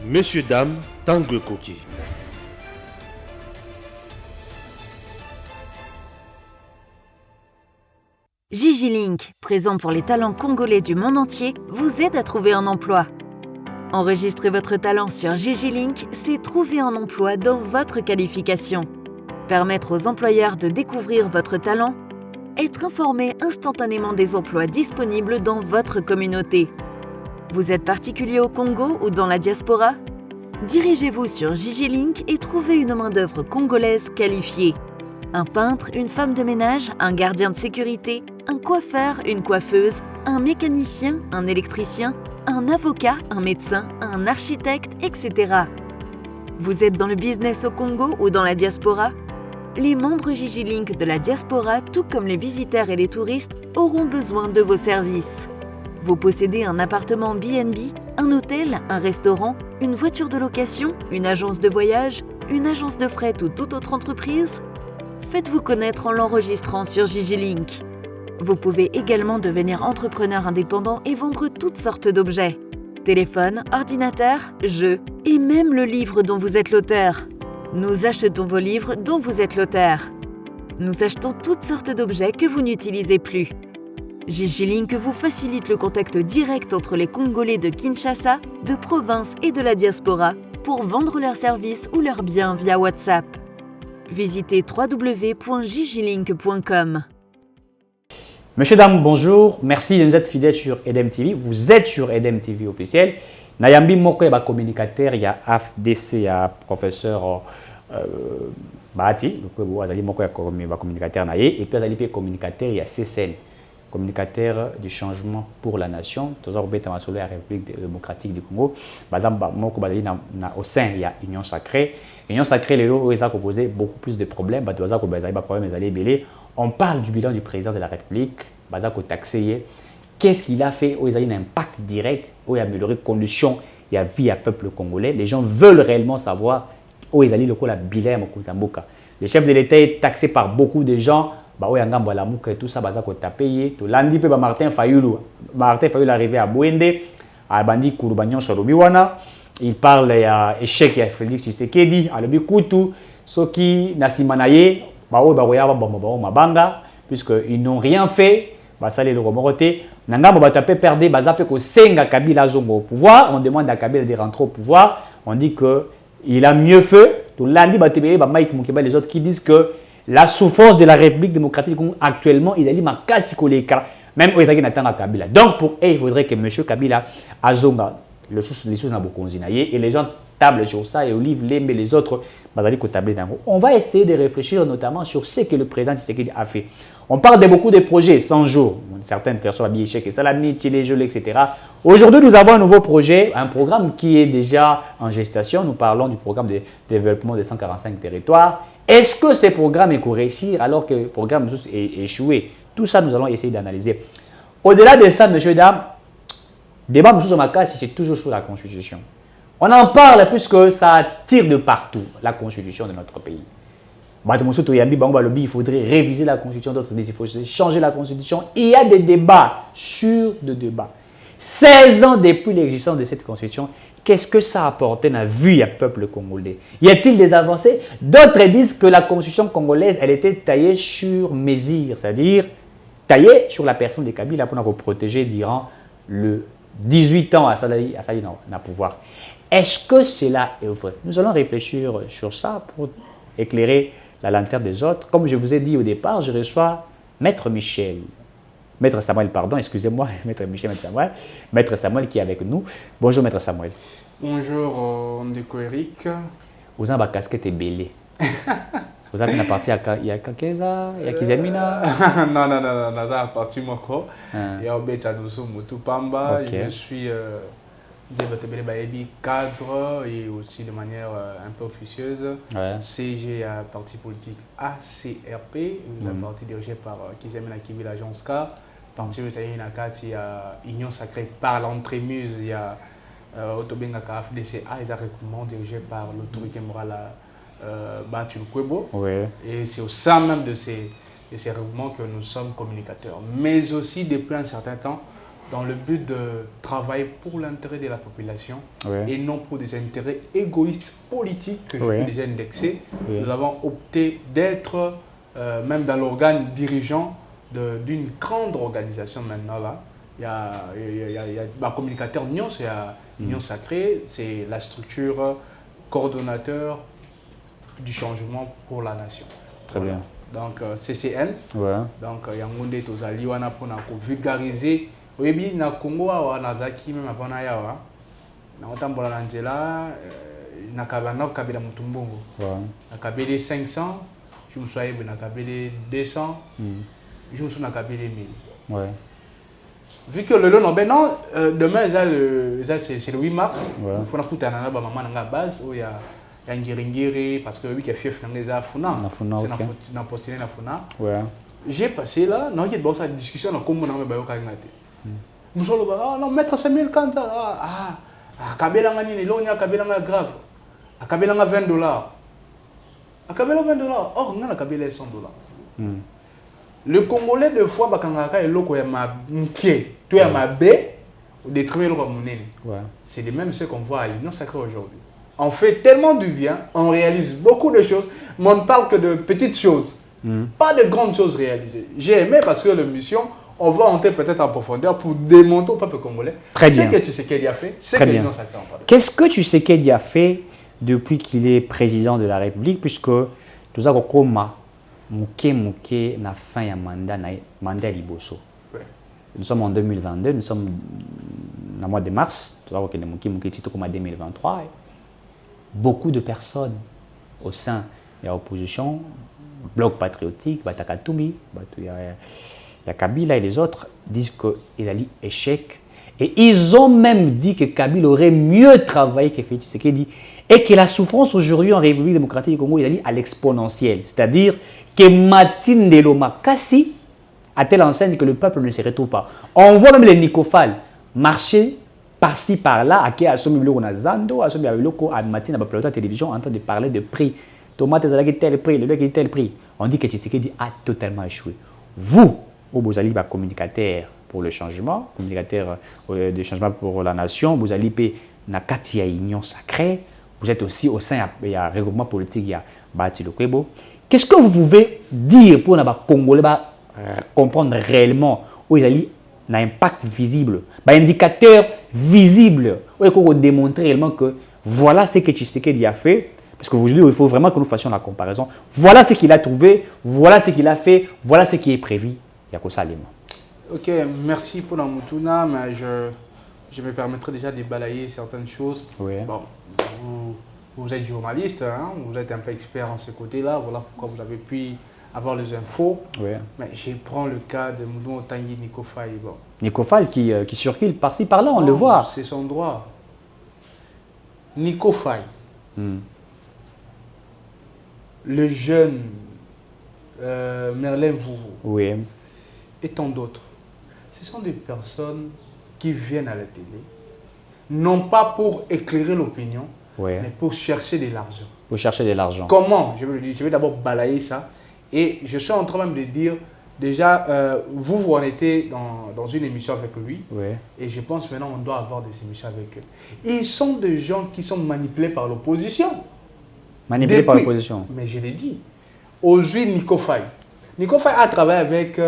Messieurs, dames, Tanguy Koki. Gigi Link, présent pour les talents congolais du monde entier, vous aide à trouver un emploi. Enregistrer votre talent sur Gigi Link, c'est trouver un emploi dans votre qualification. Permettre aux employeurs de découvrir votre talent, être informé instantanément des emplois disponibles dans votre communauté. Vous êtes particulier au Congo ou dans la diaspora? Dirigez-vous sur Gigi Link et trouvez une main-d'œuvre congolaise qualifiée. Un peintre, une femme de ménage, un gardien de sécurité, un coiffeur, une coiffeuse, un mécanicien, un électricien, un avocat, un médecin, un architecte, etc. Vous êtes dans le business au Congo ou dans la diaspora? Les membres Gigi Link de la diaspora, tout comme les visiteurs et les touristes, auront besoin de vos services. Vous possédez un appartement B&B, un hôtel, un restaurant, une voiture de location, une agence de voyage, une agence de fret ou toute autre entreprise? Faites-vous connaître en l'enregistrant sur Gigi Link. Vous pouvez également devenir entrepreneur indépendant et vendre toutes sortes d'objets. Téléphone, ordinateur, jeux et même le livre dont vous êtes l'auteur. Nous achetons vos livres dont vous êtes l'auteur. Nous achetons toutes sortes d'objets que vous n'utilisez plus. Gigi Link vous facilite le contact direct entre les Congolais de Kinshasa, de province et de la diaspora pour vendre leurs services ou leurs biens via WhatsApp. Visitez www.gigilink.com. Monsieur, dames, bonjour. Merci de nous être fidèles sur EDEM TV. Vous êtes sur EDEM TV officiel. Nayambi Moko est communicateur, il y a AFDC, il y a professeur Bahati, Moko est communicateur, et puis il y a communicateur, il y a CCN, communicateur du changement pour la nation, toujours la République démocratique du Congo. Au sein, il y a Union Sacrée. Union Sacrée, les lots, ils ont posé beaucoup plus de problèmes. On parle du bilan du président de la République, qu'est-ce qu'il a fait? Il a un impact direct, il a amélioré les conditions, il a vie à peuple congolais. Les gens veulent réellement savoir où il a le bilan. Le chef de l'État est taxé par beaucoup de gens. Tout ça, payé. Lundi, Martin Fayulu est arrivé à Bouende, à Bandi Kouroubanyon Sorobiwana. Il parle d'échec à Félix Tshisekedi, à Lobi Koutou, ceux qui Nasimanaye, puisqu'ils n'ont rien fait. Basale le Romoroté, Nanga Bobatapé perdé, Bazape ko Senga Kabila Zongo au pouvoir. On demande à Kabila de rentrer au pouvoir. On dit qu'il a mieux fait. Tout lundi, Mike Moukeba, les autres qui disent que la souffrance de la République démocratique actuellement, il a dit ma casse même au Natanga Kabila. Donc pour eux, il faudrait que M. Kabila Azonga, les choses n'a beaucoup et les gens tablent sur ça et Olive Lembe et les autres, on va essayer de réfléchir notamment sur ce que le président Tshisekedi a fait. On parle de beaucoup de projets, 100 jours. Certaines personnes ont dit échec et salami, Télé-Gelé, etc. Aujourd'hui, nous avons un nouveau projet, un programme qui est déjà en gestation. Nous parlons du programme de développement des 145 territoires. Est-ce que ce programme est réussir alors que le programme est échoué? Tout ça, nous allons essayer d'analyser. Au-delà de ça, messieurs, dames, débat sur ma case, c'est toujours sur la Constitution. On en parle puisque ça tire de partout, la Constitution de notre pays. Il faudrait réviser la Constitution, d'autres disent qu'il faut changer la Constitution. Il y a des débats sur des débats. 16 ans depuis l'existence de cette Constitution, qu'est-ce que ça a apporté dans la vie du peuple congolais? Y a-t-il des avancées? D'autres disent que la Constitution congolaise, elle était taillée sur mesure, c'est-à-dire taillée sur la personne de Kabila pour nous protéger durant le 18 ans à Salali dans pouvoir. Est-ce que cela est vrai? Nous allons réfléchir sur ça pour éclairer la lanterne des autres. Comme je vous ai dit au départ, je reçois Maître Samuel, pardon, excusez-moi, Maître Samuel qui est avec nous. Bonjour Maître Samuel. Bonjour Ndeko Eric. Vous avez une casquette belée. Vous avez une partie il y a Kakeza, il y a Kizemina. Non, ça a parti moi quoi. Il y a Obeta Noso Mutupamba. Je suis cadre et aussi de manière un peu officieuse. CG à parti politique ACRP, une partie dirigée par Kizemina Kibi l'agence K. Parti italien il y a Union Sacrée par l'entrémuse, il y a Otobenga KFDCA, ils ont dirigé par l'autorité morale Batul Kwebo. Et c'est au sein même de ces regroupements que nous sommes communicateurs. Mais aussi, depuis un certain temps, dans le but de travailler pour l'intérêt de la population ouais. et non pour des intérêts égoïstes politiques que je Ouais. peux déjà indexer. Ouais. Nous avons opté d'être même dans l'organe dirigeant d'une grande organisation maintenant là. Il y a un communicateur Union, c'est Union Sacrée, c'est la structure coordonnateur du changement pour la nation. Très bien. Donc CCN. Ouais. Donc il y a un monde tozali wana pour vulgariser. Oui, na Congo na zaki même avant na yawa. Na otambola na njela na kabila mutumbongo. Ouais. Na kabile 500, je me suis na kabile 200. Je me suis na kabile 1000. Ouais. Vu que le long non demain c'est le 8 mars. Ouais. Il faut na kutana na ba maman na base où il y a Ngiri parce que oui qu'il y a fief dans les afuna. C'est na postiner na funa. Ouais. J'ai passé là, non, il y a une discussion dans comment on a nous sommes là, non, mettre 5000 quand Kabila ngani lo nya Kabila grave. A Kabila 20 dollars. A Kabila 20 dollars. Or on a Kabila 100 dollars. Le Congolais de fois bakangaka eloko ya mabouquet, to ya mabé au détriment lo monene. C'est les mêmes ceux qu'on voit à l'Union Sacrée aujourd'hui. On fait tellement du bien, on réalise beaucoup de choses, mais on ne parle que de petites choses. Pas de grandes choses réalisées. J'ai aimé parce que la mission, on va entrer peut-être en profondeur pour démontrer au peuple congolais ce que Tshisekedi a fait, ce que l'Union Sacrée a fait. Qu'est-ce que Tshisekedi a fait depuis qu'il est président de la République, puisque tout ça comme Mouké na fin ya mandat Liboso. Nous sommes en 2022, nous sommes dans le mois de mars, tout ça que Mouké tito comme en 2023. Beaucoup de personnes au sein de l'opposition, Bloc patriotique, Batakatoumi, il y a Kabila et les autres, disent qu'ils allaient échec. Et ils ont même dit que Kabila aurait mieux travaillé que Félix Tshisekedi et que la souffrance aujourd'hui en République démocratique du Congo est allée à l'exponentielle. C'est-à-dire que Martine Deloma Kassi a telle enseigne que le peuple ne se retrouve pas. On voit même les Nicofal marcher par-ci, par-là, à qui a son biloko na Zando, a son biloko à Martine à la plateau de télévision en train de parler de prix. Tomate est tel prix, le lait est tel prix. On dit que Tshisekedi a totalement échoué. Vous, vous allez être communicateur pour le changement, communicateur de changement pour la nation, vous allez être na Katia Union Sacrée, vous êtes aussi au sein du regroupement politique, il y a Bati Lokwebo. Qu'est-ce que vous pouvez dire pour les Congolais comprendre réellement où il y a un impact visible, un indicateur visible, où il faut démontrer réellement que voilà ce que Tshisekedi a fait. Parce qu'aujourd'hui, il faut vraiment que nous fassions la comparaison. Voilà ce qu'il a trouvé, voilà ce qu'il a fait, voilà ce qui est prévu. Ok, merci pour la Mutuna, mais je me permettrai déjà de balayer certaines choses. Oui. Bon, vous êtes journaliste, hein, vous êtes un peu expert en ce côté-là, voilà pourquoi vous avez pu avoir les infos. Oui. Mais je prends le cas de Moudon Tanguy Nicofal. Bon. Nicofal qui circule par-ci, par-là, on le voit. C'est son droit. Nicofal. Le jeune Merlin Vouvou, oui. et tant d'autres, ce sont des personnes qui viennent à la télé, non pas pour éclairer l'opinion, oui. mais pour chercher de l'argent. Pour chercher de l'argent. Comment? Je vais d'abord balayer ça. Et je suis en train même de dire, déjà, vous en étiez dans une émission avec lui. Oui. Et je pense maintenant on doit avoir des émissions avec eux. Ils sont des gens qui sont manipulés par l'opposition. Manipulé par l'opposition. Mais je l'ai dit. Aujourd'hui, Nicofal. Nicofal a travaillé avec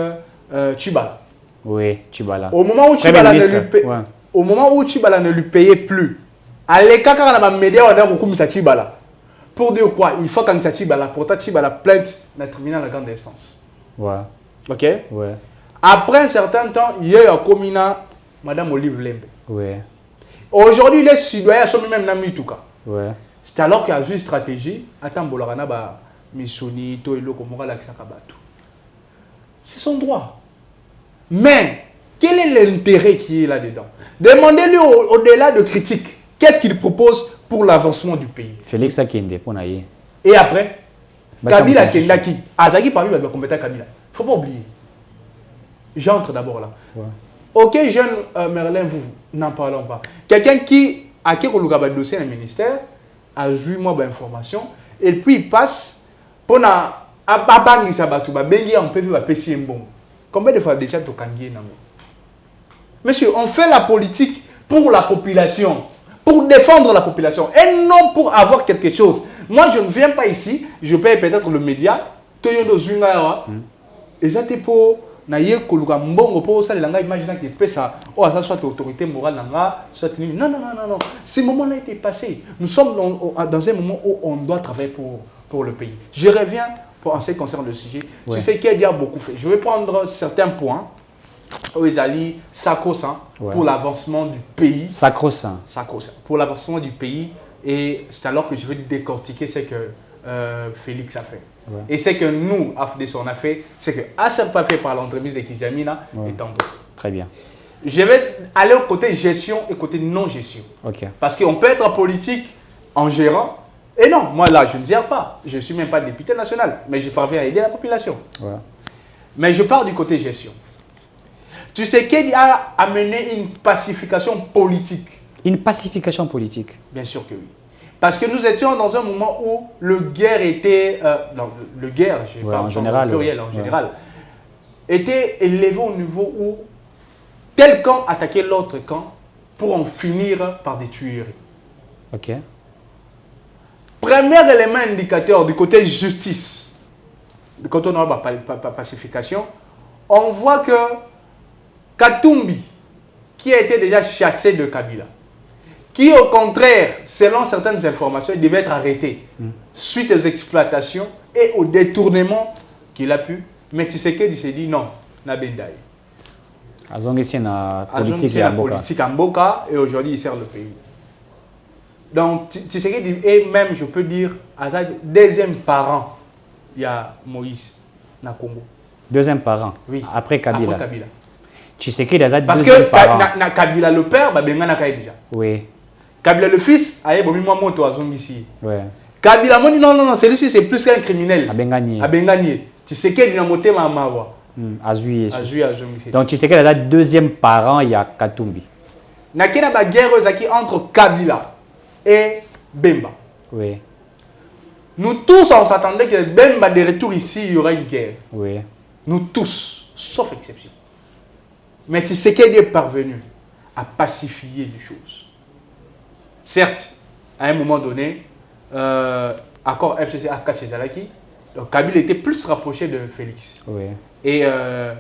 Tchibala. Oui, Tchibala. Au moment où Tchibala ne lui payait plus, à l'écart, quand on a média, on a beaucoup Tchibala. Pour dire quoi? Il faut qu'on ait Tchibala. Pourtant, Tchibala plainte dans le tribunal de grande instance. Ouais. Ok? Ouais. Après un certain temps, il y a eu un communat, Madame Olive Lembe. Ouais. Aujourd'hui, les citoyens sont même dans Mitouka. Ouais. C'est alors qu'il y a une stratégie. Attends, Bolorana, Missoni, Toelo, Komora, Laksakabatu. C'est son droit. Mais, quel est l'intérêt qui est là-dedans? Demandez-lui au-delà de critiques. Qu'est-ce qu'il propose pour l'avancement du pays? Félix Akende, pour naïe. Et après, Kabila Kendaki. Azaki parmi les compétents Kabila. Il ne faut pas oublier. J'entre d'abord là. Ouais. Ok, jeune Merlin, vous n'en parlons pas. Quelqu'un qui a un dossier dans le ministère, a joué moi d'informations, et puis il passe pour na ababangisa batu ba bengi on peut faire PC bon. Combien de fois déjà to kangi na mo? Monsieur, on fait la politique pour la population, pour défendre la population, et non pour avoir quelque chose. Moi, je ne viens pas ici, je paye peut-être le média, et ça c'est pour naïe koluka mbongo pour ça les langages imaginant que peut ça oh ça soit autorité morale soit non non non non non ce moment-là est passé. Nous sommes dans un moment où on doit travailler pour le pays. Je reviens en ce qui concerne le sujet. Ouais. Tu sais qu'il y a beaucoup fait. Je vais prendre certains points où ils allaient sacro-saint pour l'avancement du pays. Sacro-saint. Sacro-saint pour l'avancement du pays, et c'est alors que je vais décortiquer ce que Félix a fait. Ouais. Et c'est que nous, AFDC, on a fait, c'est que ASEP pas fait par l'entreprise de Kizamina et tant d'autres. Très bien. Je vais aller au côté gestion et côté non-gestion. Okay. Parce qu'on peut être politique en gérant. Et non, moi là, je ne gère pas. Je ne suis même pas député national, mais je parviens à aider la population. Ouais. Mais je pars du côté gestion. Tu sais qu'il a amené une pacification politique. Une pacification politique? Bien sûr que oui. Parce que nous étions dans un moment où le guerre était, le guerre, je parle en général, pluriel, en général, était élevé au niveau où tel camp attaquait l'autre camp pour en finir par des tueries. Ok. Premier élément indicateur du côté justice, quand on a la pacification, on voit que Katumbi, qui a été déjà chassé de Kabila, qui au contraire, selon certaines informations, il devait être arrêté suite aux exploitations et au détournement qu'il a pu. Mais Tshisekedi s'est dit non, Nabendaï. Azongi na politique en Boka et aujourd'hui il sert le pays. Donc Tshisekedi est même, je peux dire, deuxième parent. Il y a Moïse na Congo. Deuxième parent? Oui. Après Kabila. Après Kabila. Tshisekedi a parce que Kabila le père, Bengana Kaye déjà. Oui. Kabila le fils, aye bomi moi moto azongi ici. Ouais. Kabila moni non, celui-ci c'est plus qu'un criminel. Abengani. Tu sais qu'il a monté ma mawa. Azui. Azui. Donc tu sais qu'il a deuxième parent, il y a Katumbi. Nakena ba guerre entre Kabila et Bemba. Oui. Nous tous on s'attendait que Bemba de retour ici il y aura une guerre. Oui. Nous tous, sauf exception. Mais tu sais qu'il est parvenu à pacifier les choses. Certes, à un moment donné, accord FCC Akat chez Zalaki, donc Kabila était plus rapproché de Félix. Oui. Et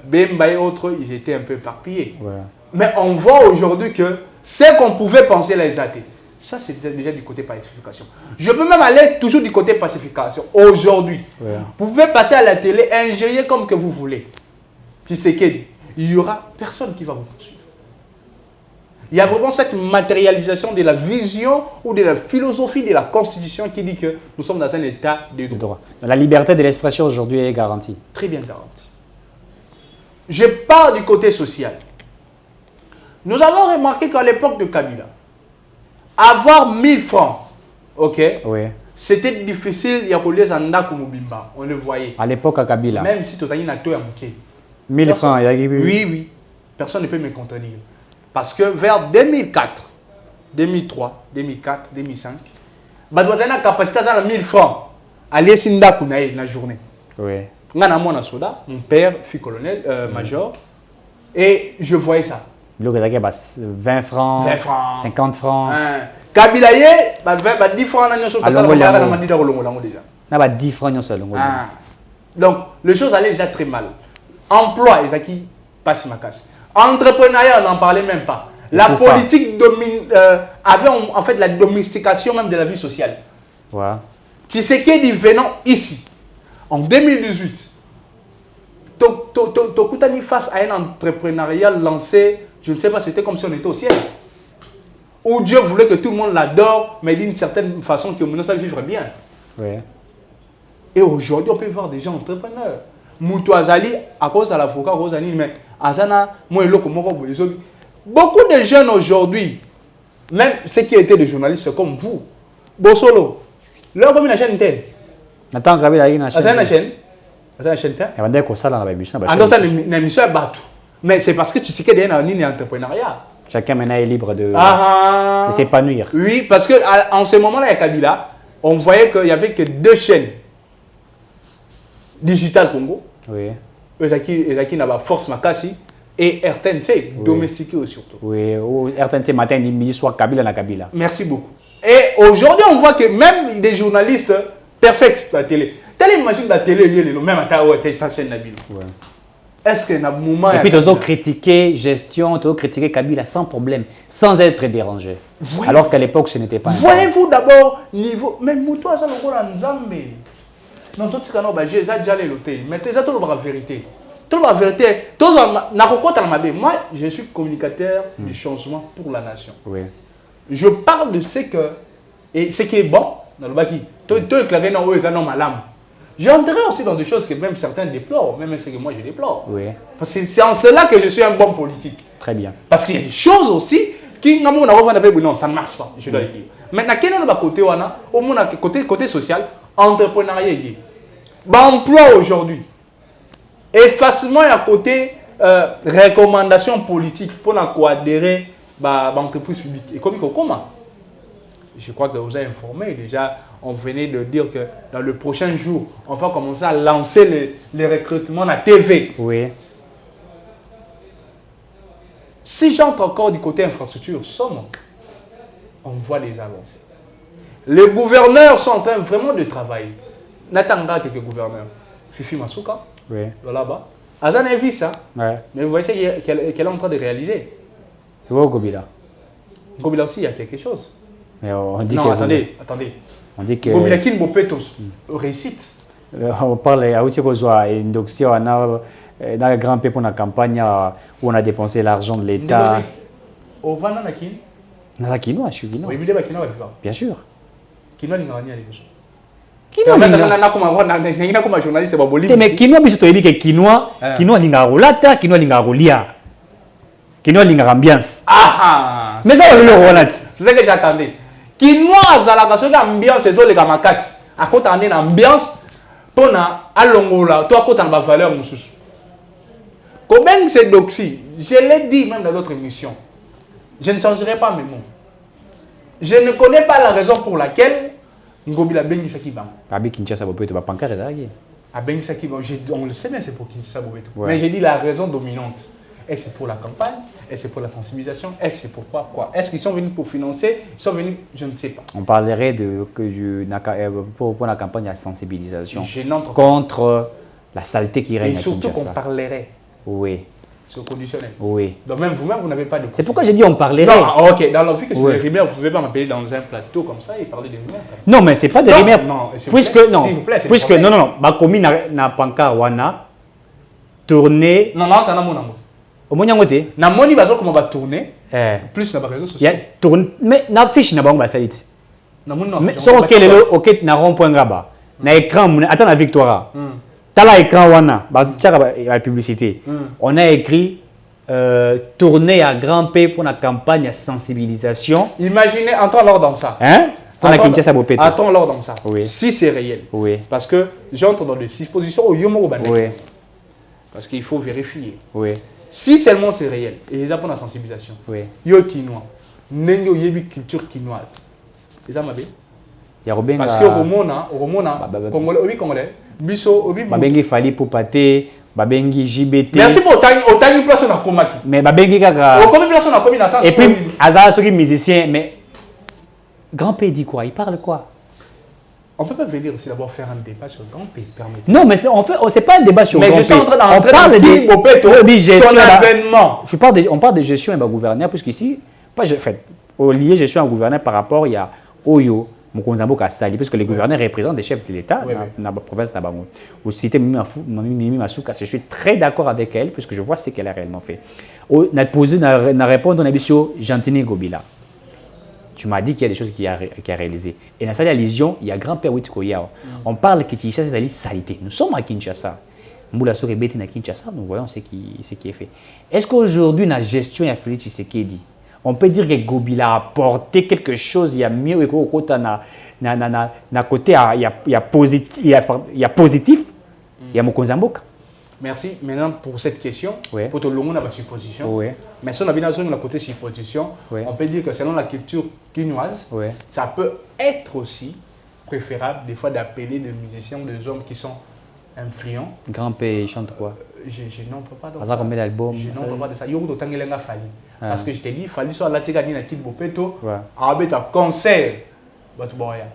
Bemba et autres, ils étaient un peu éparpillés. Ouais. Mais on voit aujourd'hui que ce qu'on pouvait penser les athées, ça c'était déjà du côté pacification. Je peux même aller toujours du côté pacification. Aujourd'hui, vous pouvez passer à la télé, ingérer comme que vous voulez. Tu sais qu'il n'y aura personne qui va vous poursuivre. Il y a vraiment cette matérialisation de la vision ou de la philosophie de la Constitution qui dit que nous sommes dans un état de droit. La liberté de l'expression aujourd'hui est garantie. Très bien garantie. Je pars du côté social. Nous avons remarqué qu'à l'époque de Kabila, avoir 1000 francs, c'était difficile. Il y a on le voyait. À l'époque à Kabila. Même si tu as une 1000 francs, il y a oui. Personne ne peut me contredire. Parce que vers 2004, 2003, 2004, 2005, il y a une capacité de 1000 francs. Aller Sinda Kounaï la journée. Oui. Mon père fut colonel, major, et je voyais ça. 20 francs, 50 francs. Kabila, 10 francs, déjà. 10 francs, donc, les choses allaient déjà très mal. Emploi, ils passe ma casse. Entrepreneuriat, on n'en parlait même pas. La politique avait en fait la domestication même de la vie sociale. Ouais. Tshisekedi venant ici, en 2018, Tokutani face à un entrepreneuriat lancé, je ne sais pas, c'était comme si on était au ciel. Où Dieu voulait que tout le monde l'adore, mais d'une certaine façon que nous allons vivre bien. Ouais. Et aujourd'hui, on peut voir des gens entrepreneurs. Moutou Azali, à cause de l'avocat Rosani, mais Azana, moi, beaucoup de jeunes aujourd'hui, même ceux qui étaient des journalistes comme vous, Bossolo, leur comme une chaîne telle. Attends, Kabila, il y a une chaîne. Mais c'est parce que tu sais qu'il y a un entrepreneuriat. Chacun maintenant est libre de s'épanouir. Oui, parce qu'en ce moment-là, à Kabila, on voyait qu'il n'y avait que 2 chaînes. Digital Congo. Oui. Ezaki n'a pas force Makasi. et RTNC, domestiqué surtout. Oui, RTNC matin, midi, soir, Kabila na Kabila. Merci beaucoup. Et aujourd'hui, on voit que même des journalistes perfects la télé. Telle imagine la télé, il y a le même attaque à chaîne Nabil. Est-ce qu'il y a un moment... Et puis, tu as critiqué gestion, tu as critiqué Kabila sans problème, sans être dérangé. Alors qu'à l'époque, ce n'était pas. Voyez-vous d'abord, niveau... Même moi, ça, le rôle en Zambé. Non, tout ce qu'on a dit, j'ai déjà l'éloté. Mais c'est ça, tout la vérité. Toute la vérité. Moi, je suis communicateur du changement pour la nation. Oui. Je parle de ce que... Et ce qui est bon, dans le baki. Tout éclairé dans les anneaux malams. J'entrerai aussi dans des choses que même certains déplorent, même ce que moi je déplore. Oui. Parce que c'est en cela que je suis un bon politique. Très bien. Parce qu'il y a des choses aussi qui, non, ça ne marche pas, je dois le dire. Maintenant, quel est le côté social, entrepreneuriat, emploi aujourd'hui. Effacement à côté recommandation politique pour adhérer à l'entreprise publique. Et comment? Je crois que vous avez informé déjà. On venait de dire que dans le prochain jour, on va commencer à lancer les recrutements à la TV. Oui. Si j'entre encore du côté infrastructure, on voit les avancées. Les gouverneurs sont en train vraiment de travailler. N'attendons quelques gouverneurs. Fifi Masuka, oui. Là-bas. Azan a vu ça. Ouais. Mais vous voyez qu'elle est en train de réaliser. Tu vois Gobila. Gobila aussi, il y a quelque chose. Mais on dit non, attendez. On dit que... Gobila qui Bopetos réussite. On parle à Outikozoa et Ndoxia, on a grand P pour la campagne où on a dépensé l'argent de l'État. Au Vana Nakin. Nazakino, je suis Kino. Oui, mais Kino, bien sûr. Kino, il n'y a rien à dire. Kino, comme journaliste, mais Kino, je te dis que Kino, linga rolata, Kino, linga rolia. Kino, linga ambiance. Ah! Mais ça, on le rolat. C'est ce que j'attendais. Kinois à la façon d'ambiance et les gamakas à côté en ambiance pour à longola toi à côté en bas valeur monsieur comment c'est doxy je l'ai dit même dans d'autres émissions je ne changerai pas mes mots je ne connais pas la raison pour laquelle Ngobila bengi sakiba abi Kinshasa bopeto ba pancarte dagi a bengi sakiba on le sait bien c'est pour Kinshasa bopeto mais j'ai dit la raison dominante. Est-ce pour la campagne? Est-ce pour la sensibilisation? Est-ce pourquoi quoi? Est-ce qu'ils sont venus pour financer? Ils sont venus, je ne sais pas. On parlerait pour la campagne de sensibilisation contre la saleté qui règne. Et surtout qu'on parlerait. Oui. C'est conditionnel. Oui. Donc même vous-même, vous n'avez pas de... C'est pourquoi j'ai dit on parlerait. Non, ok. Dans la vie que c'est des rumeurs, vous ne pouvez pas m'appeler dans un plateau comme ça et parler des rumeurs. Non, mais ce n'est pas des rumeurs. Non, puisque non, ma commune n'a pas encore wana tourné. Non, c'est un amour. Au moins, il y a comment va tourner. Plus dans les réseaux sociaux. Mais na fiche na bango salit. Mais so OK na rond-point graba. Na écran attends la victoire. T'as la écran wana, la publicité. On a écrit tourner à grand P pour la campagne de sensibilisation. Imaginez, entends-leur dans ça. Hein? Pour la Kinshasa Bopeto. Attends-leur dans ça. Oui. Si c'est réel. Oui. Parce que j'entre dans des dispositions au Yomo Bané. Oui. Parce qu'il faut vérifier. Oui. Si seulement c'est réel, et ils apprennent la sensibilisation. Oui. Yo quinois. Nengo yebi culture quinoise. Ils ont mabé. Parce que au Romona, Congolais, Congolais, Bisso, Obi. Babengi Fali pour pâté, Babengi JBT. Merci pour autant de place on a combattu. Mais Babengi Kaka. Combien de place on a commis dans ça? Et puis, Azara Soki musicien, mais Grand P dit quoi? Il parle quoi? On ne peut pas venir aussi d'abord faire un débat sur Grand P, permettez. Non, mais c'est pas un débat sur Grand P. Mais je suis en train d'entrer dans son avènement. On parle de gestion et de gouverneur, puisqu'ici, au lieu gestion et gouverneur par rapport, il y a Oyo, Mokonzambo Kassali, puisque les gouverneurs représentent des chefs de l'État dans la province de Nabango. Vous citez Mimi Masuka, je suis très d'accord avec elle, puisque je vois ce qu'elle a réellement fait. On a posé une réponse dans la mission Gentini Gobila. Tu m'as dit qu'il y a des choses qu'il a réalisées. Et dans cette allusion, il y a grand-père Witko Yao. On parle que Kinshasa, c'est la saleté. Nous sommes à Kinshasa. Moula Sore Beti na Kinshasa, nous voyons ce qui est fait. Est-ce qu'aujourd'hui, dans la gestion, il y a Félix Tshisekedi, on peut dire que Gobila a apporté quelque chose, il y a mieux, côté, il y a positif, il y a Mokonzamboka. Merci. Maintenant, pour cette question, oui. Pour tout le monde, on a une supposition. Oui. Mais si on a bien la côté supposition, oui. On peut dire que selon la culture quinoise, oui. Ça peut être aussi préférable des fois d'appeler des musiciens, des hommes qui sont influent. Grand P, il chante quoi? Je n'entre pas dans ça. ça. Combien d'albums? Je n'entre pas dans ça. Yogo Tangelenga Fali. Parce que je t'ai dit, Fali soit la tika dina kid bopeto, avec un concert.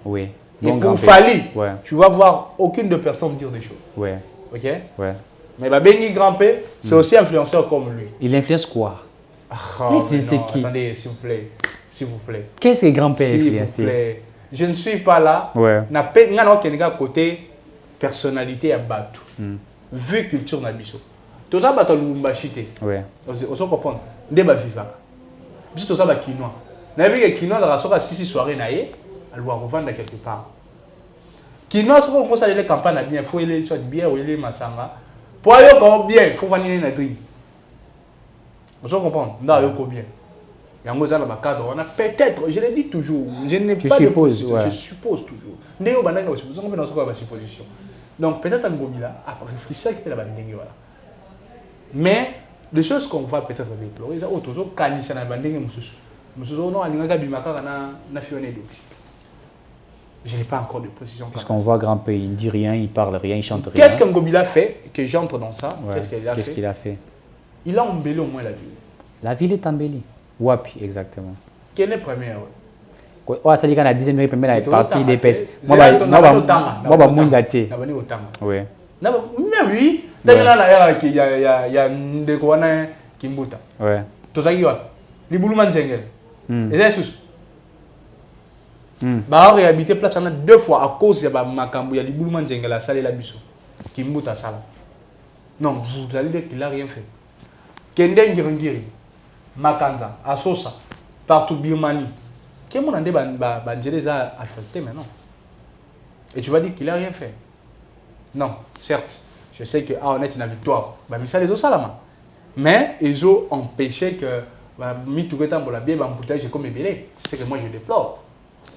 Oui. Et pour Fali, ouais. tu vas voir aucune de personnes dire des choses. Ouais. Ok? Ouais. Mais Benny Grand P, c'est aussi influenceur comme lui. Il influence quoi? Oh, non, attendez, s'il vous plaît. S'il vous plaît. Qu'est-ce que Grand P influence? S'il vous plaît. Je ne suis pas là. Ouais. N'a pas côté personnalité à Batou. Vu culture na biso. Tout ça bato lumbachité. Ouais. On se comprend. Ndeba viva. Juste ça ba quinoa. Na vu que quinoa dans la soirée 6 soirées naé, elle doit revendre quelque part. Quinoa ce qu'on ça les campagnes bien, faut aller soit bien ou aller masanga. Pour aller comme bien, faut venir na drink. On se comprend. Nda yo ko bien. Yango za na ba cadre, on a peut-être, je le dis toujours, je n'ai pas de position, je suppose toujours. Ndeo banana aussi, vous avez dans ce quoi ba supposition. Donc peut-être un Ngobila a réfléchi à ce qu'il a bandé voilà. Mais les choses qu'on va peut-être déplorer, ça toujours quand ça na bandé mususu. Mususu non alinga bimaka na fione doki. Je n'ai pas encore de position. Parce qu'on voit Grand P, il ne dit rien, il parle rien, il chante rien. Qu'est-ce qu'un Ngobila fait que j'entre dans ça? Ouais. Qu'est-ce qu'il a fait? Qu'est-ce qu'il a fait? Il a embelli au moins la ville. La ville est embellie. Wapi, exactement. Quelle est la première? Ouais, ça dit qu'on a 10e minute, mais la partie des pèses. Moi, moi, oui. Mais oui, il y a des Kouana qui me ouais. Tout ça, il y a les boulemans Zengel. Et c'est sûr. Bah, on a habité place 2 fois à cause de Makambu, il y a les boulemans Zengel à Salé la Bissou. Qui me bouta ça. Non, vous allez dire qu'il n'a rien fait. Kenden Girangiri, Makanza, Asosa, partout Birmanie. Qui est mon andé banjéreza affecté maintenant? Et tu vas dire qu'il n'a rien fait? Non, certes, je sais que on est une victoire. Mais ça les salama. Mais ils ont empêché que Mitougetan pour la bière embouteillage comme ébélé. C'est ce que moi je déplore.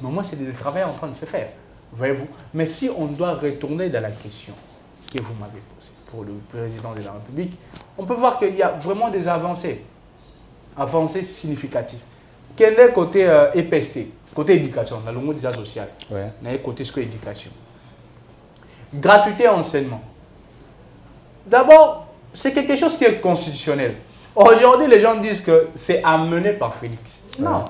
Mais moi c'est le travail en train de se faire. Voyez-vous? Mais si on doit retourner dans la question que vous m'avez posée pour le président de la République, on peut voir qu'il y a vraiment des avancées significatives. Quel est le côté EPST, côté éducation, la langue déjà sociale, côté scolaire éducation. Gratuité enseignement. D'abord, c'est quelque chose qui est constitutionnel. Aujourd'hui, les gens disent que c'est amené par Félix. Non,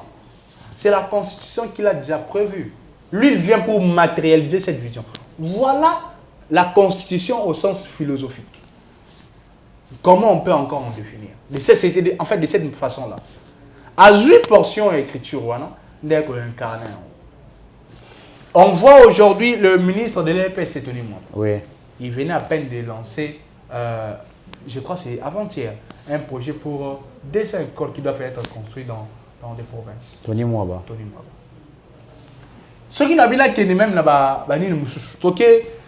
c'est la Constitution qui l'a déjà prévu. Lui, il vient pour matérialiser cette vision. Voilà la Constitution au sens philosophique. Comment on peut encore en définir? En fait, de cette façon-là. À 8 portions d'écriture, on voit aujourd'hui le ministre de l'EPS, Tony Mwamba. Oui. Il venait à peine de lancer, je crois que c'est avant-hier, un projet pour 200 écoles qui doivent être construites dans des provinces. Tony Mwamba. Ce qui n'a pas été même là-bas, le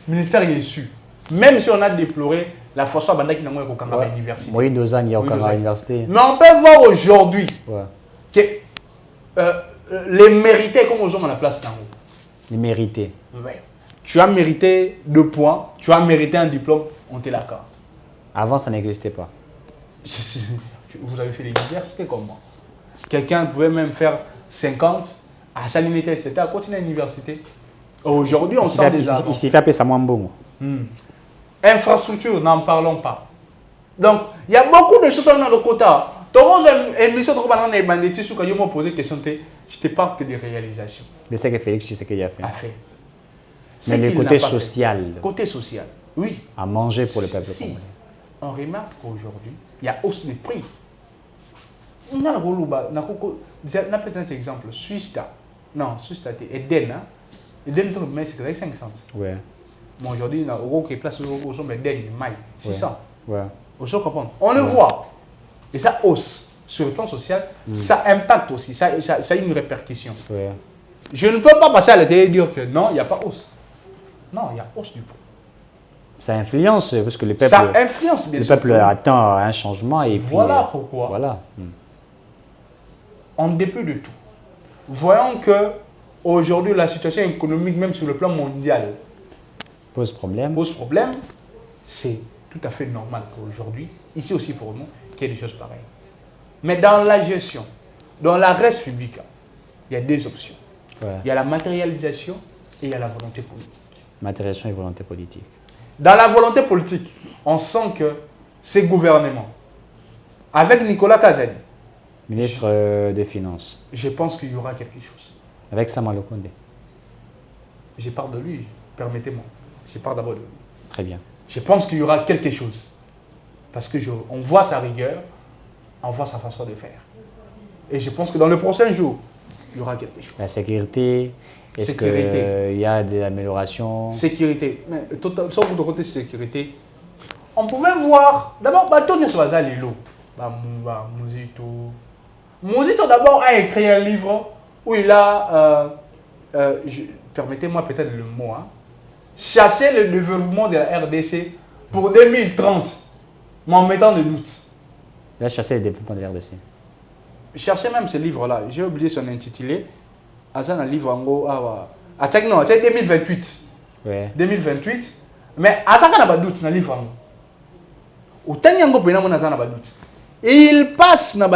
ministère est su. Même si on a déploré la façon dont il y a l'université. Oui, 2 ans, il y a l'université. Mais on peut voir aujourd'hui que les mérités, comme aux hommes à la place d'en haut. Les mérités. Ouais. Tu as mérité 2 points, tu as mérité un diplôme, on te l'accorde. Avant, ça n'existait pas. Vous avez fait l'université comme moi. Quelqu'un pouvait même faire 50 à sa limite, c'était à continuer à l'université. Aujourd'hui, on sent des avancées. Il s'est fait appeler ça moins bon. Infrastructure, n'en parlons pas. Donc, il y a beaucoup de choses dans le quota. Émission trop banane et banditi sur quand je me posé question, je te parle que des réalisations. De ce que Félix Tshisekedi a fait. Mais le côté social. Côté social, oui. À manger pour le peuple congolais. On remarque qu'aujourd'hui, il y a hausse des prix. On a un exemple, Suista. Non, Suista, Eden. Eden, c'est 500. Ouais. Bon, aujourd'hui, on a place au sommet Eden, maille, 600. Ouais. On le voit. Et ça hausse. Sur le plan social, ça impacte aussi. Ça a une répercussion. Ouais. Je ne peux pas passer à la télé et dire que non, il n'y a pas hausse. Non, il y a hausse du prix. Ça influence, parce que le peuple, ça influence, bien sûr. Le peuple attend un changement. Et voilà pourquoi. Voilà. En dépit de tout, voyons que aujourd'hui la situation économique, même sur le plan mondial, pose problème. C'est tout à fait normal qu'aujourd'hui, ici aussi pour nous, qu'il y ait des choses pareilles. Mais dans la gestion, dans la res publica, il y a 2 options. Ouais. Il y a la matérialisation et il y a la volonté politique. Matérialisation et volonté politique. Dans la volonté politique, on sent que ces gouvernements, avec Nicolas Kazali, ministre des Finances, je pense qu'il y aura quelque chose. avec Samuel Condé. Je parle de lui, permettez-moi. Je parle d'abord de lui. Très bien. Je pense qu'il y aura quelque chose. Parce que on voit sa rigueur, on voit sa façon de faire. Et je pense que dans le prochain jour, il y aura quelque chose. La sécurité, est-ce qu'il y a des améliorations? Sécurité. Mais sauf de côté sécurité, on pouvait voir, d'abord, Tony Soaza Lilo, Mouzito d'abord a écrit un livre où il a, permettez-moi peut-être le mot, chassé le développement de la RDC pour 2030, m'en mettant de doute. Il a chassé le développement de la RDC. Cherchez même ce livre-là, j'ai oublié son intitulé. C'est un livre en gros, non, c'est 2028. Ouais. 2028. Mais à ça, on n'a pas de doute dans le livre. Autant il y a un doute. Il passe dans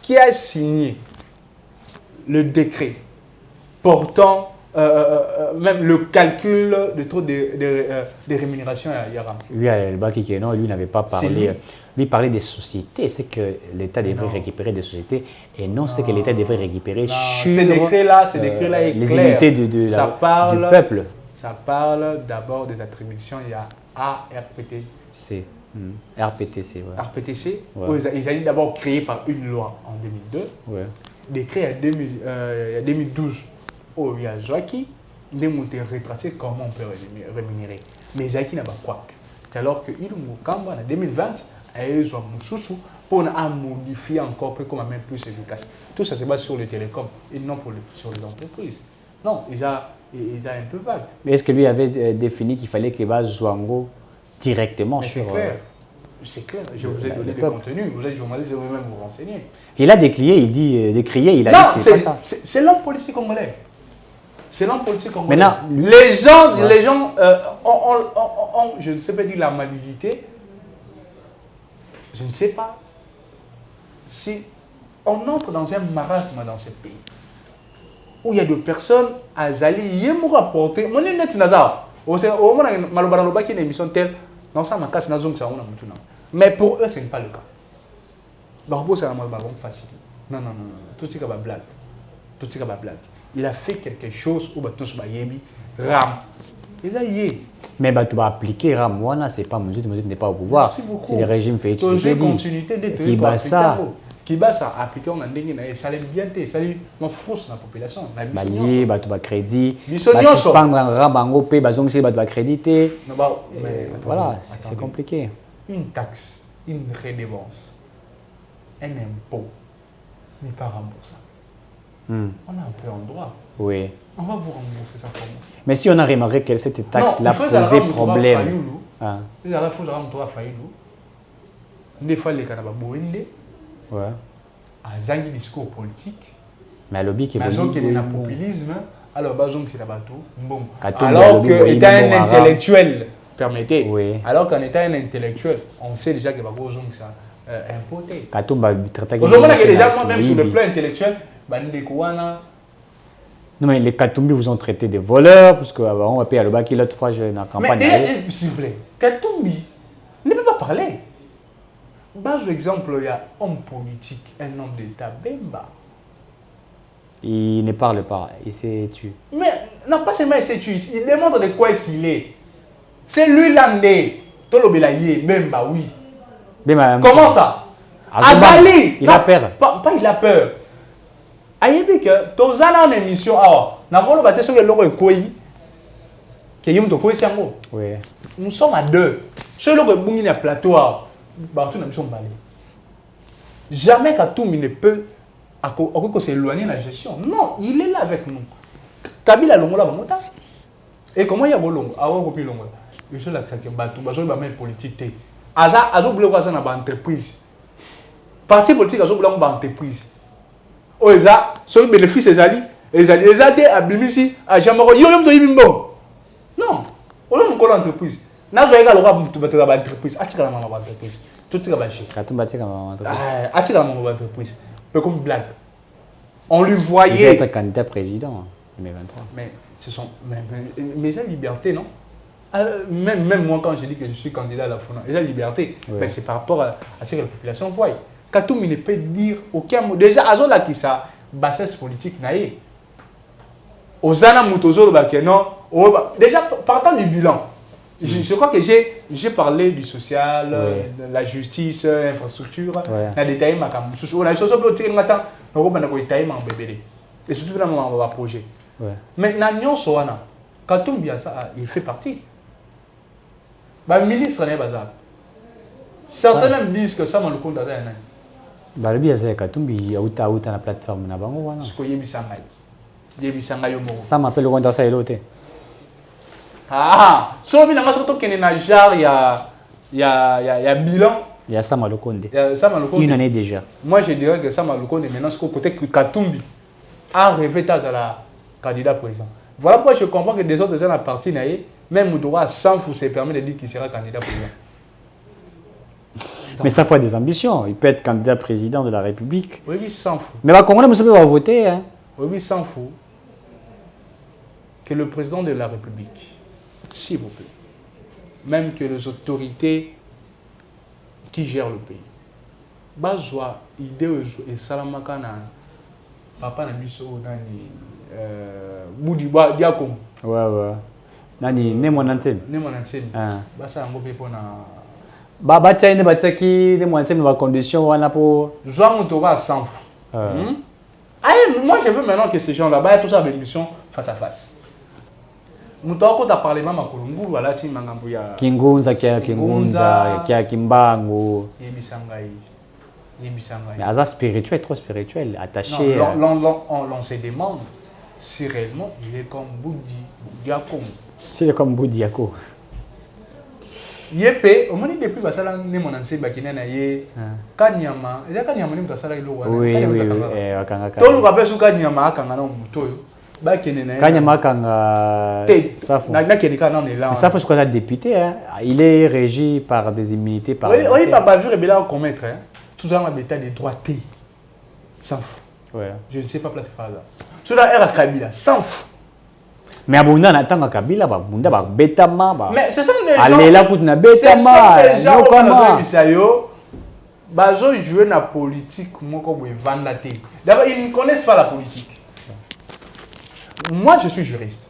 qui a signé le décret portant même le calcul de taux de rémunération à Yaram. Lui, lui n'avait pas parlé. Lui parlait des sociétés, c'est que l'État devrait récupérer des sociétés et non c'est que l'État devrait récupérer sur ces décrets-là les unités du peuple. Ça parle d'abord des attributions, il y a ARPT. C'est RPTC. Ouais. RPTC, ouais. Ils ont d'abord créé par une loi en 2002, ouais. Décret en 2012, où il y a Joaquin, des montées retracées, comment on peut rémunérer. Mais Zaki n'a pas quoi. C'est alors qu'il y a en 2020, ils ont pour modifier encore pour même plus efficace. Tout ça se base sur les télécoms et non sur les entreprises. Non, il y a un peu vague. Mais est-ce que lui avait défini qu'il fallait qu'il base Zouango directement sur... C'est clair, je vous ai donné le contenu, vous êtes journaliste, vous pouvez même vous renseigner. Il a décrié, il a non, dit que c'est pas ça. C'est l'homme politique congolais. C'est l'homme politique congolais. Maintenant, les gens ont, je ne sais pas dire la malhabilité, je ne sais pas si on entre dans un marasme dans ce pays où il y a des personnes à Zali, il y a mon rapporté, mon net nazar, au moment où malheureusement qui est une émission telle, dans ça ma casse nazon que ça on a maintenant. Mais pour eux ce n'est pas le cas. Donc c'est un malheureusement facile. Non, tout ce qui est blague, tout ce qui est blague. Il a fait quelque chose où tous va yebi ram. Il a yé. Mais tu vas appliquer ram wana c'est pas Mouzito n'est pas au pouvoir. C'est le régime fait toujours continuité de qui bat ça. Qui va ça appliquer on a ndenge na ça les bien ça lui non fausse la population na bali tu vas crédit suspendre rabango pe bazong c'est tu vas créditer mais voilà c'est compliqué. Une taxe, une redevance, un impôt n'est pas remboursable. On a un peu en droit. Oui. On va vous rembourser ça comment? Mais si on a remarqué que cette taxe là posait problème. Il faut des fois les canabas ouais. À zangi discours politique. Mais à lobby qui est un populisme. Alors c'est la bateau. Bon. Alors qu'étant un intellectuel, permettez. Oui. Alors qu'en étant un intellectuel, on sait déjà que ça impoté. Aujourd'hui, il y a déjà même sur le plan intellectuel, non mais les Katumbi vous ont traité de voleurs parce qu'on va payer à le bac l'autre fois j'ai une campagne. Mais s'il vous plaît, Katumbi ne peut pas parler. Par exemple, il y a un homme politique, un homme d'État, Bemba. Il ne parle pas, il s'est tué. Mais non, pas seulement il s'est tué, il démontre de quoi est-ce qu'il est. C'est lui l'andé. Tolobelaye, Bemba, oui. Bemba, comment ça? Azali. Il a peur. Pas il a peur. Ayebi que tozana en émission alors, na volo baté sur le logo ekoyi. Que yum to koyi sango. Oui. Nous sommes à deux. Sur le logo bungi na plateau. Bartou na mission balé. Jamais Katumbi ne peut s'éloigner de la gestion. Non, il est là avec nous. Kabila longola bamota. Et comment il y a bolongo? Awa kopi longola. Je suis là que ça que Batou, bazo ba même politique té. Azo bloquer ça na ba entreprise. Parti politique azo bloquer ba entreprise. Oh eza, sur bénéfice ezali, ezali à Bimisi, à Jamaro, yo to yimbo. Non. On a encore l'entreprise. Na zo ega lo ba mutu ba entreprise, atika la mama ba entreprise. Tout ça va chez. Katumba tika mama entreprise. Atika la mama entreprise. Peu comme blague. On lui voyait. Il était candidat président en 2023. Mais ce sont mais c'est la liberté, non? Même moi, quand je dis que je suis candidat à la FONA, c'est la liberté. Ouais. Ben, c'est par rapport à ce que la population voit. Katoum, il ne peut dire aucun mot. Déjà, à Zola qui ça, bassesse politique, naïe. Ozana Moutozo, non. Déjà, partant du bilan, je crois que j'ai parlé du social, de la justice, infrastructure. On a détaillé ma campagne. On a chose pour tirer maintenant. On a détaillé mon bébé. Et surtout dans mon projet. Maintenant, Soana, Katoum, il fait partie. Le ministre n'est pas ça. Certains même disent que ça m'a le compte d'Azan. Le bien c'est Katoum, il y a la plateforme. Ce que ça m'appelle le compte d'Azan et l'autre. Ah, si on a surtout qu'il y a bilan. Il y a Sama Lokonde. Une année déjà. Moi, je dirais que Sama Lokonde, maintenant, c'est côté que Katumbi a rêvé à la candidat président. Voilà pourquoi je comprends que des autres gens à parti, même Moudoua, sans fou, se permet de dire qu'il sera candidat président. Mais ça fait des ambitions. Il peut être candidat président de la République. Oui, oui, sans fou. Mais comment on va voter? Hein? Oui, oui, sans fou. Que le président de la République, s'il vous plaît, même que les autorités qui gèrent le pays, Bazwa, idée et Salamakana, papa n'a mis ça Boudiba, Diakom. Ouais. Nani, ne mon antenne. Ne mon antenne. Basa un peu pour na. Batia ne bataki, ne mon antenne dans condition wana pour. Joa Moutoba sans fou. Moi je veux maintenant que ces gens là-bas, tout ça avec une mission face à face. Mutoko ta parlé mama Kolungu wala ti mangambo ya Kingunza kia Kimbangu. Yebisangai. Mais Aza spirituel, trop spirituel, attaché. On se demande si réellement il est comme Boudi Diakom. C'est comme Boudi Diako. Yepé, au moment depuis basala ne mon ancien bakina na ye Kanyama, eza Kanyama ni mtasala ilo wana. Oui, wakanga. Tolu rappelle sous Kanyama akanga na mutoyo. Kanyama kanga Safo. Safo, je crois, est député. Hein. Il est régi par des immunités parlementaires. Oui, papa, je vais commettre. Tout ça, on a des droits T. Safo. Ouais. Je ne sais pas placer par là. Tout ça, elle a Kabila. Safo. Mais Abunda n'attend pas Kabila. Abunda va Betama. Mais c'est ça les gens. Allez là pour na Betama. C'est ça les gens. Comment Bazo joue la politique. Moi, comme ils vendent la télé. D'abord, ils ne connaissent pas la politique. Moi, je suis juriste.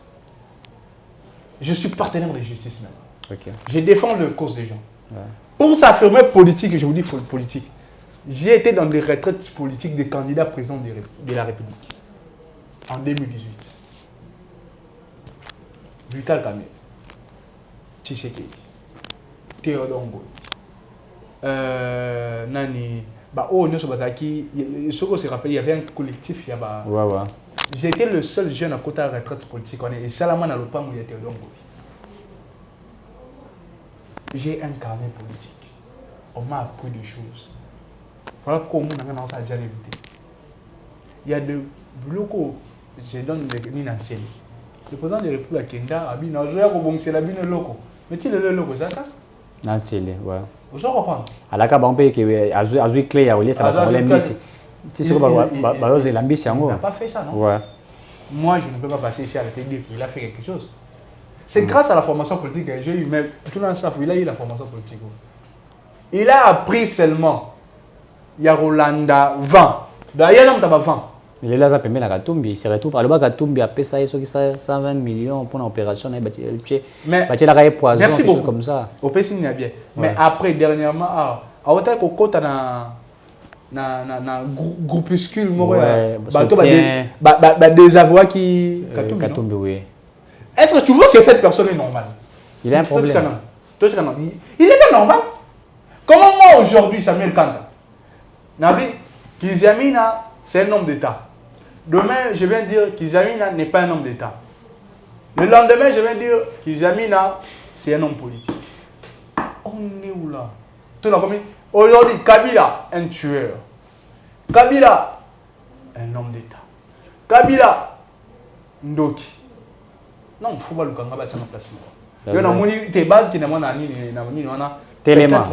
Je suis partenaire de justice même. Okay. Je défends le cause des gens. Ouais. Pour s'affirmer politique, je vous dis politique, j'ai été dans des retraites politiques des candidats présidents de la République. En 2018. Vital Kamel. Tshisekedi. Théodore Ngoy. Nani. Il se rappelle, il y avait un collectif. Ouais. J'étais le seul jeune à côté de la retraite politique. Et Salama n'a pas mouillé Théodore Ngoy. J'ai incarné politique. On m'a appris des choses. Voilà pourquoi on a déjà évité. Il y a des locaux, je donne des lignes anciennes. Le président de la République Kenda a dit que c'est la bine loco. Mais tu le loco, ça? Non, c'est le, ouais. Vous comprenez? À la cabane, il a joué clé à Olivier, ça va l'ambition. Tu sais quoi, l'ambition. Il n'a pas fait ça, non? Ouais. Moi, je ne peux pas passer ici à la télé dire qu'il a fait quelque chose. C'est grâce à la formation politique que j'ai eu, mais tout le monde sait qu'il a eu la formation politique. Il a appris seulement. Il y a Rolanda 20. D'ailleurs, il y a 20. Il est là, ça permet la Katumbi. Il se retrouve. Alors, Katumbi a payé ça, 120 millions pour l'opération. Mais merci beaucoup. Comme ça. Au pays, il y a bien. Mais après, dernièrement, à Otaï Kokota, na groupuscule, des avoués qui. Katumbi, oui. Est-ce que tu vois que cette personne est normale? Il a un problème. Il est pas normal. Comment moi aujourd'hui, Samuel Kanta, Nabi, Kizamina, c'est un homme d'État. Demain, je viens dire Kizamina n'est pas un homme d'État. Le lendemain, je viens dire Kizamina, c'est un homme politique. On est où là? Aujourd'hui, Kabila, un tueur. Kabila, un homme d'État. Kabila, Ndoki. Non, il faut pas le Kanga battre en place. Il y a un débat qui est Téléma.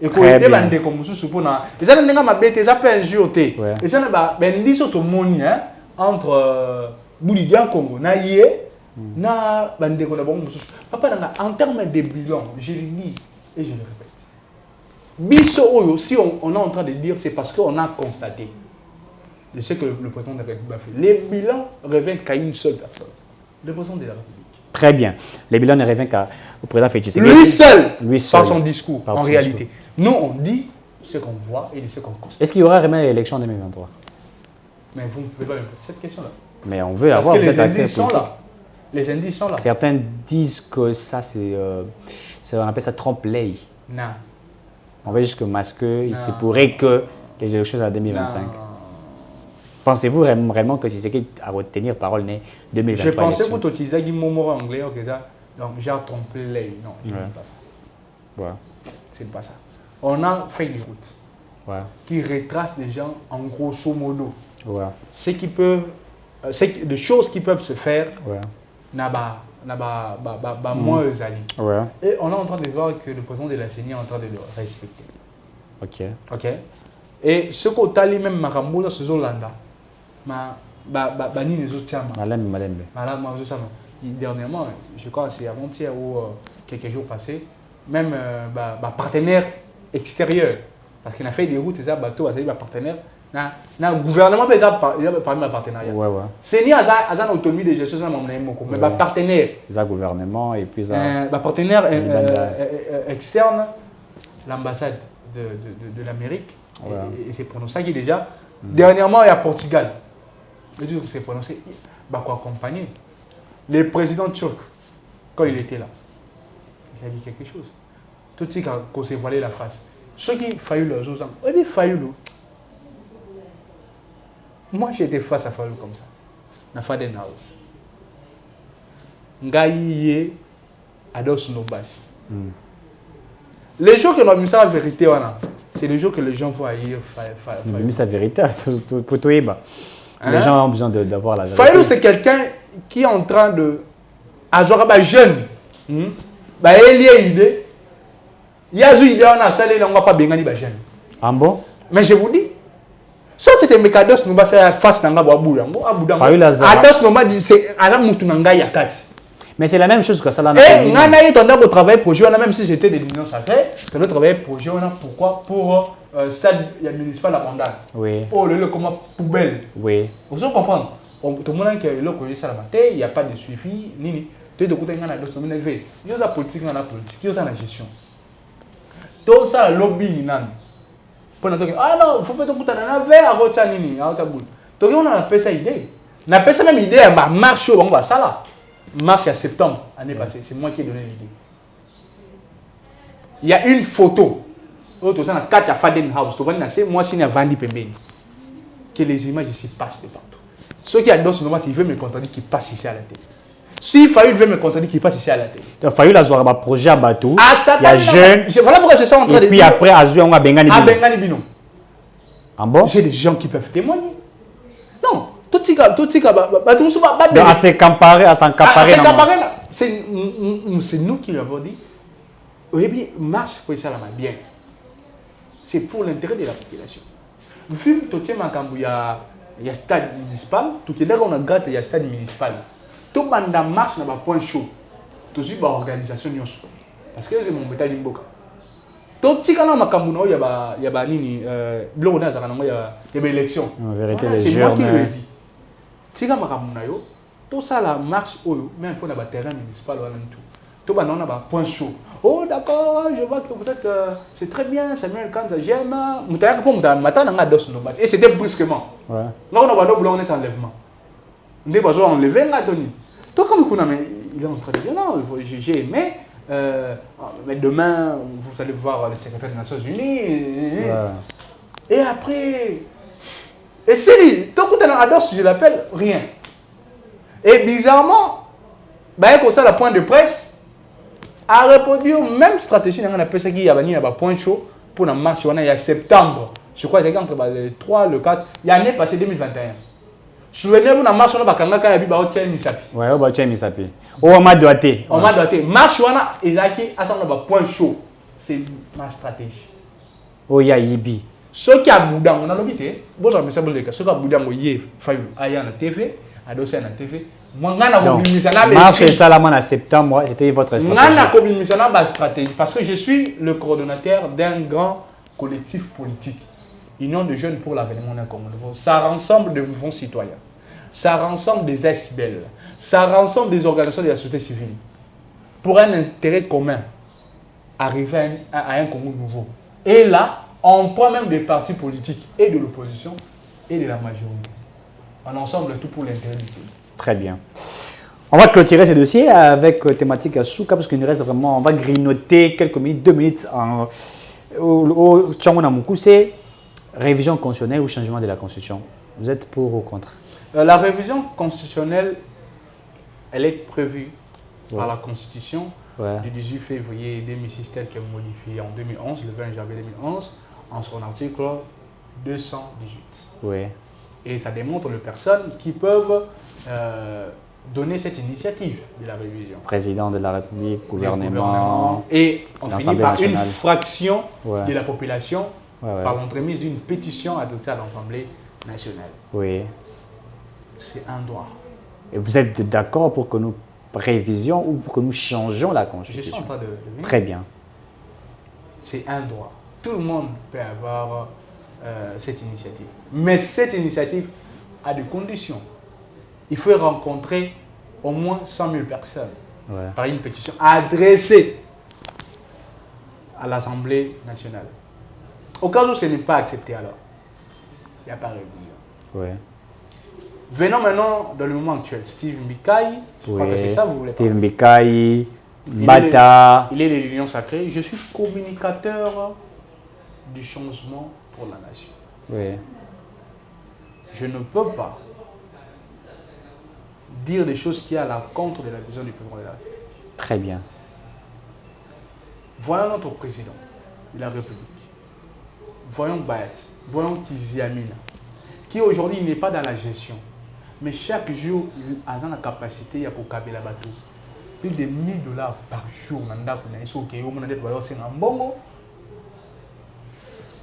Et quand il est comme ça, ils ont un peu un jeu. Ils ont un peu entre Boulidia Congo, na yé, na bandeko na bon papa en termes de bilan, je le dis et je le répète. Biso Oyo, si on est en train de dire, c'est parce qu'on a constaté de ce que le président de la République a fait. Les bilans reviennent qu'à une seule personne, le président de la République. Très bien. Les bilans ne reviennent qu'au président Félix Tshisekedi. Lui seul, par son discours, en réalité. Nous, on dit ce qu'on voit et ce qu'on constate. Est-ce qu'il y aura vraiment l'élection en 2023? Mais vous ne pouvez pas me poser cette question-là. Mais on veut avoir... Parce que les indices sont là. Les indices sont là. Certains disent que ça, on appelle ça trompe-l'œil. Non. On veut juste que il se pourrait que les élections en 2025. Pensez-vous vraiment que Tshisekedi a retenir parole né 2023? Je pensais que tu utilisais un mot anglais, donc j'ai trompé l'œil. Non, je ne dis pas ça. Ouais. C'est pas ça. On a fait des routes qui retracent des gens en grosso modo. Ouais. Ce qui peut, des choses qui peuvent se faire, moins ouais. Et on est en train de voir que le président de la CENI est en train de le respecter. Ok. Ok. Et ce qu'on a lui même Maramboula ce Zolanda, dernièrement, je crois que c'est avant-hier ou quelques jours passés, même partenaire extérieur, parce qu'il a fait des routes et ça bateau, c'est des partenaires. Le gouvernement il a parmi les partenariats. C'est ni à une autonomie de gestion, mais partenaire. Les gouvernement et puis partenaire externe, l'ambassade de l'Amérique. Et c'est prononcé qui déjà. Dernièrement, il y a Portugal. C'est prononcé. Quoi accompagner. Le président turc, quand il était là, il a dit quelque chose. Tout de suite, quand on s'est voilé la face. Ceux qui Fayoulou, Fayoulou. Moi, j'étais face à Fayoulou comme ça. Na Faden House. Ngaïe, Ados Nobasi. Les jours que nous avons mis ça la vérité, c'est les jours que les gens vont ailleurs. Nous avons mis sa vérité pour tout. Les gens ont besoin d'avoir la vérité. Fayoulou, c'est quelqu'un qui est en train de. Azora jeune. Il y a une idée. Il y a une idée, on a salé, on ne va pas bien gagner jeune. Ah bon? Mais je vous dis, soit c'était Mekados, nous allons face à Nangabou. Ados, nous dit c'est Adam Moutunanga Yakati. Mais c'est la même chose que ça là. Et on a eu tendance à travailler projet, même si j'étais des unions sacrées, on a travaillé projet, pourquoi? Pour stade municipal à Bandal. Oui. Oh, le comment poubelle. Oui. Vous comprenez? Tout le monde qui a eu le projet ça la matin, il n'y a pas de suivi, ni. Tu es de côté, il y a des domaines élevés. Il y a la politique, il y a la politique, il y a la gestion. Tout ça, le lobby, ah non, il faut pas te couper dans la verre, à Rochanini, à Otaboul. Donc on a appelé ça idée. On a appelé ça même idée, à marche, on va ça là. Marche à septembre, l'année passée, c'est moi qui ai donné l'idée. Il y a une photo. Autre ça, on a 4 à Faden House. Tu vois, moi, si on a vendu Pembeni. Que les images ici passent de partout. Ceux qui adorent ce moment, s'ils veulent me contredire, qu'ils passent ici à la télé. Si Fayoul veut me contredire, qu'il passe ici à la télé. Donc Fayoul a un projet à bateau. Il y a jeune. Voilà pourquoi je suis en train de dire. Et puis après, Azou, on a Bengani Bino. Bengani Bino. En bon? J'ai des gens qui peuvent témoigner. Non. Tout ce qui à se comparer, c'est nous qui lui avons dit. Oui, bien, marche pour ça bien. C'est pour l'intérêt de la population. Vu que il y a stade municipal, tout est là on a gâté, il y a stade municipal. Tout le monde marche dans un point chaud. Tout de suite, l'organisation est chaud. Parce que c'est mon bétail d'imboka. Tout ce qui est là, il y a élection. C'est moi qui le dis. Tout ça, la marche, même pour le terrain municipal, tout le monde a un point chaud. Oh, d'accord, je vois que peut-être c'est très bien, Samuel quand j'aime. Et c'était brusquement. Là, on a un enlèvement. On n'est pas enlevé, tout comme il est en train de dire non, j'ai aimé. Mais demain, vous allez voir le secrétaire des Nations Unies. Et après. Et c'est tout le monde je l'appelle rien. Et bizarrement, comme ça, la point de presse a répondu aux mêmes stratégies. On appelle ça qu'il y a un point chaud pour la marche. Il y a septembre. Je crois que c'est entre le 3 le 4. Il y a l'année passée 2021. Souvenez-vous, la marche, on a quand il y a un Misapi. Oui, on a un Misapi. On m'a doigté. On m'a doigté. Marche, on a un point chaud. C'est ma stratégie. Oh, il y a Ibi. Ceux qui ont Bouddha, on a l'habité. Bon, ça me semble que ceux qui ont Bouddha, ils ont fait la TV. adossé à la TV. Moi, je marche et ça là, en septembre, c'était votre stratégie. Parce que je suis le coordonnateur d'un grand collectif politique, Union de jeunes pour l'avenir d'un Congo nouveau. Ça rassemble des mouvements citoyens, ça rassemble des SBL, ça rassemble des organisations de la société civile pour un intérêt commun, arriver à un Congo nouveau. Et là, on prend même des partis politiques et de l'opposition et de la majorité. En ensemble, tout pour l'intérêt du pays. Très bien. On va clôturer ce dossier avec thématique Asuka parce qu'il nous reste vraiment, on va grignoter quelques minutes, 2 minutes au Tchangona Moukou, c'est révision constitutionnelle ou changement de la Constitution. Vous êtes pour ou contre? La révision constitutionnelle, elle est prévue par la Constitution du 18 février 2006, telle qu'elle est modifiée en 2011, le 20 janvier 2011, en son article 218. Oui. Et ça démontre les personnes qui peuvent donner cette initiative de la révision. Président de la République, gouvernement. Et on finit par nationale. Une fraction de la population par l'entremise d'une pétition adressée à l'Assemblée nationale. Oui. C'est un droit. Et vous êtes d'accord pour que nous révisions ou pour que nous changions la Constitution? Je suis en train de venir. Très bien. C'est un droit. Tout le monde peut avoir cette initiative. Mais cette initiative a des conditions. Il faut rencontrer au moins 100 000 personnes par une pétition adressée à l'Assemblée nationale. Au cas où ce n'est pas accepté, alors, il n'y a pas révision. Venons maintenant dans le moment actuel. Steve Mbikai, je crois que c'est ça, vous voulez Steve Mbikai, Bata. Il est de l'Union sacrée. Je suis communicateur du changement pour la nation. Je ne peux pas dire des choses qui sont à l'encontre de la vision du président de la République. Très bien. Voyons notre président de la République. Voyons Bayat. Voyons Kiziamina, qui aujourd'hui n'est pas dans la gestion. Mais chaque jour, il a la capacité à caber la bateau. Plus de $1000 par jour.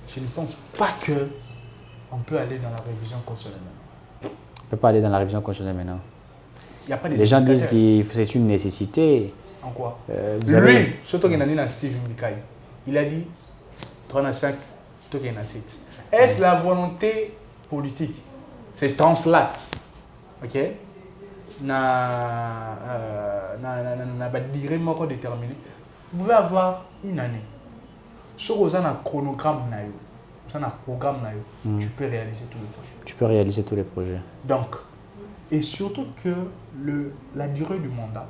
Je ne pense pas qu'on peut aller dans la révision constitutionnelle maintenant. On ne peut pas aller dans la révision constitutionnelle maintenant. Il y a pas des Les gens disent que c'est une nécessité. En quoi Lui, surtout qu'il a dit dans Steve Mbikai, il a dit 35, tout qu'il y en a 7. Est-ce la volonté politique? C'est translat. Ok? N'a pas directement déterminé. Vous pouvez avoir une année. Sur vous avez un chronogramme, vous avez un programme, tu peux réaliser tous les projets. Tu peux réaliser tous les projets. Donc, et surtout que la durée du mandat,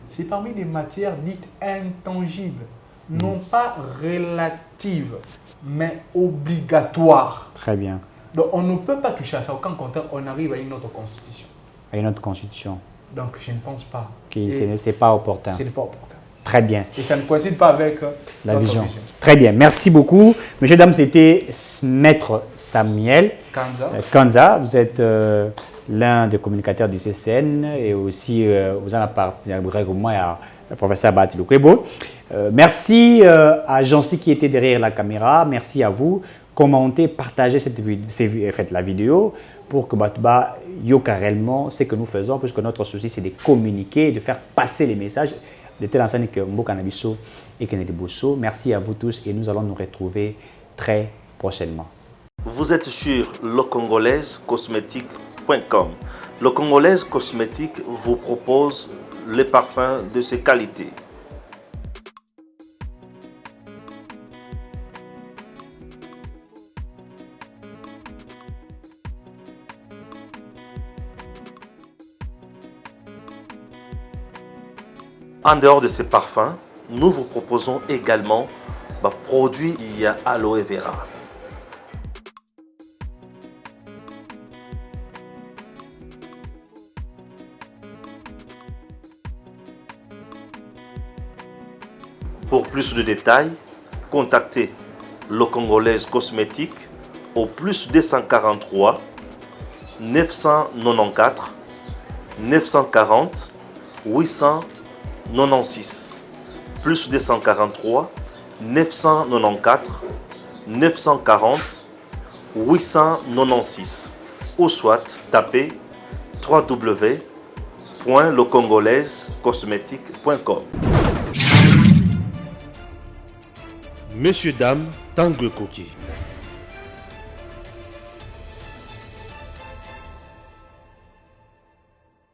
c'est parmi les matières dites intangibles, non pas relatives, mais obligatoires. Très bien. Donc, on ne peut pas toucher à ça. Au contraire, on arrive à une autre constitution. À une autre constitution. Donc, je ne pense pas. Ce n'est pas opportun. Ce n'est pas opportun. Très bien. Et ça ne coïncide pas avec la vision. Très bien. Merci beaucoup. Monsieur, dame, c'était Maître Samuel Kanza. Vous êtes l'un des communicateurs du CCN et aussi vous en appartenez à le professeur Bati Lukwebo. Merci à Jancy qui était derrière la caméra. Merci à vous. Commentez, partagez faites la vidéo pour que Batouba yoka réellement ce que nous faisons, puisque notre souci c'est de communiquer, de faire passer les messages de telle enseigne que Mboka Nabiso et Kennedy Bosso. Merci à vous tous et nous allons nous retrouver très prochainement. Vous êtes sur lecongolaisecosmétique.com. Le Congolaise Cosmétique vous propose les parfums de ses qualités. En dehors de ces parfums, nous vous proposons également produits qui a aloe vera. Pour plus de détails, contactez le Congolaise Cosmétique au +243 994 940 896 +243 994 940 896 ou soit tapez www.lecongolaisecosmétique.com. Messieurs, dames, Tanguy Koki.